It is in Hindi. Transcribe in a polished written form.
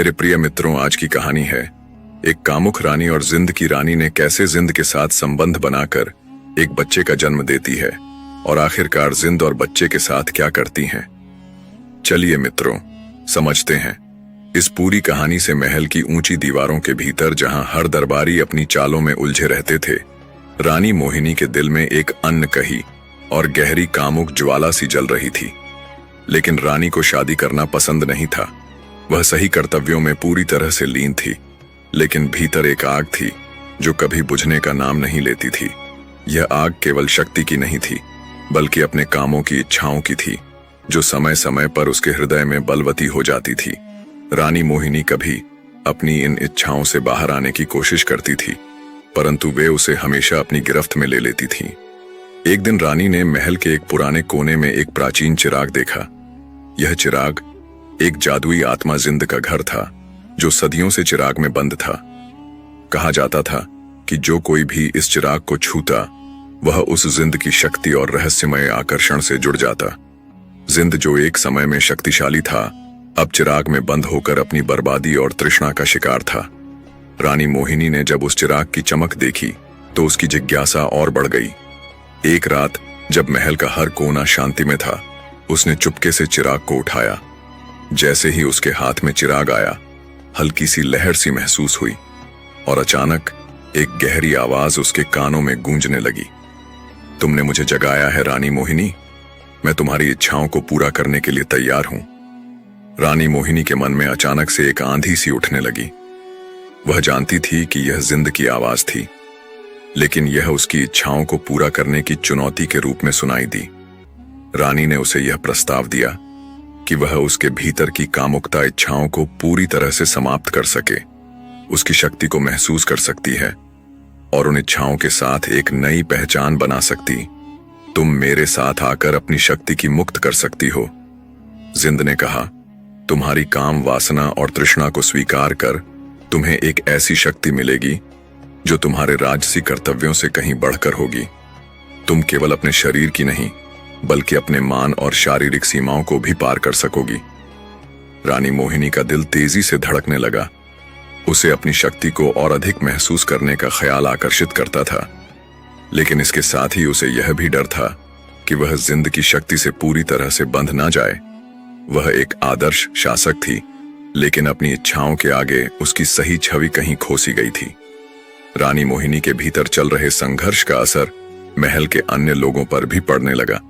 मेरे प्रिय मित्रों, आज की कहानी है एक कामुक रानी और जिंद की रानी ने कैसे जिंद के साथ संबंध बनाकर एक बच्चे का जन्म देती है और आखिरकार जिंद और बच्चे के साथ क्या करती हैं। चलिए मित्रों, समझते हैं। इस पूरी कहानी से महल की ऊंची दीवारों के भीतर, जहां हर दरबारी अपनी चालों में उलझे रहते थे, रानी मोहिनी के दिल में एक अनकही और गहरी कामुक ज्वाला सी जल रही थी। लेकिन रानी को शादी करना पसंद नहीं था। वह सही कर्तव्यों में पूरी तरह से लीन थी, लेकिन भीतर एक आग थी जो कभी बुझने का नाम नहीं लेती थी। यह आग केवल शक्ति की नहीं थी, बल्कि अपने कामों की इच्छाओं की थी, जो समय समय पर उसके हृदय में बलवती हो जाती थी। रानी मोहिनी कभी अपनी इन इच्छाओं से बाहर आने की कोशिश करती थी, परंतु वे उसे हमेशा अपनी गिरफ्त में ले लेती थीं। एक दिन रानी ने महल के एक पुराने कोने में एक प्राचीन चिराग देखा। यह चिराग एक जादुई आत्मा जिंद का घर था, जो सदियों से चिराग में बंद था। कहा जाता था कि जो कोई भी इस चिराग को छूता, वह उस जिंद की शक्ति और रहस्यमय आकर्षण से जुड़ जाता। जिंद, जो एक समय में शक्तिशाली था, अब चिराग में बंद होकर अपनी बर्बादी और तृष्णा का शिकार था। रानी मोहिनी ने जब उस चिराग की चमक देखी तो उसकी जिज्ञासा और बढ़ गई। एक रात जब महल का हर कोना शांति में था, उसने चुपके से चिराग को उठाया। जैसे ही उसके हाथ में चिराग आया, हल्की सी लहर सी महसूस हुई और अचानक एक गहरी आवाज उसके कानों में गूंजने लगी। तुमने मुझे जगाया है रानी मोहिनी, मैं तुम्हारी इच्छाओं को पूरा करने के लिए तैयार हूं। रानी मोहिनी के मन में अचानक से एक आंधी सी उठने लगी। वह जानती थी कि यह जिंद की आवाज थी, लेकिन यह उसकी इच्छाओं को पूरा करने की चुनौती के रूप में सुनाई दी। रानी ने उसे यह प्रस्ताव दिया कि वह उसके भीतर की कामुकता इच्छाओं को पूरी तरह से समाप्त कर सके, उसकी शक्ति को महसूस कर सकती है और उन इच्छाओं के साथ एक नई पहचान बना सकती। तुम मेरे साथ आकर अपनी शक्ति की मुक्त कर सकती हो। जिंद ने कहा, तुम्हारी काम वासना और तृष्णा को स्वीकार कर तुम्हें एक ऐसी शक्ति मिलेगी जो तुम्हारे राजसी कर्तव्यों से कहीं बढ़कर होगी। तुम केवल अपने शरीर की नहीं, बल्कि अपने मान और शारीरिक सीमाओं को भी पार कर सकोगी। रानी मोहिनी का दिल तेजी से धड़कने लगा। उसे अपनी शक्ति को और अधिक महसूस करने का ख्याल आकर्षित करता था, लेकिन इसके साथ ही उसे यह भी डर था कि वह जिंद की शक्ति से पूरी तरह से बंध ना जाए। वह एक आदर्श शासक थी, लेकिन अपनी इच्छाओं के आगे उसकी सही छवि कहीं खोसी गई थी। रानी मोहिनी के भीतर चल रहे संघर्ष का असर महल के अन्य लोगों पर भी पड़ने लगा।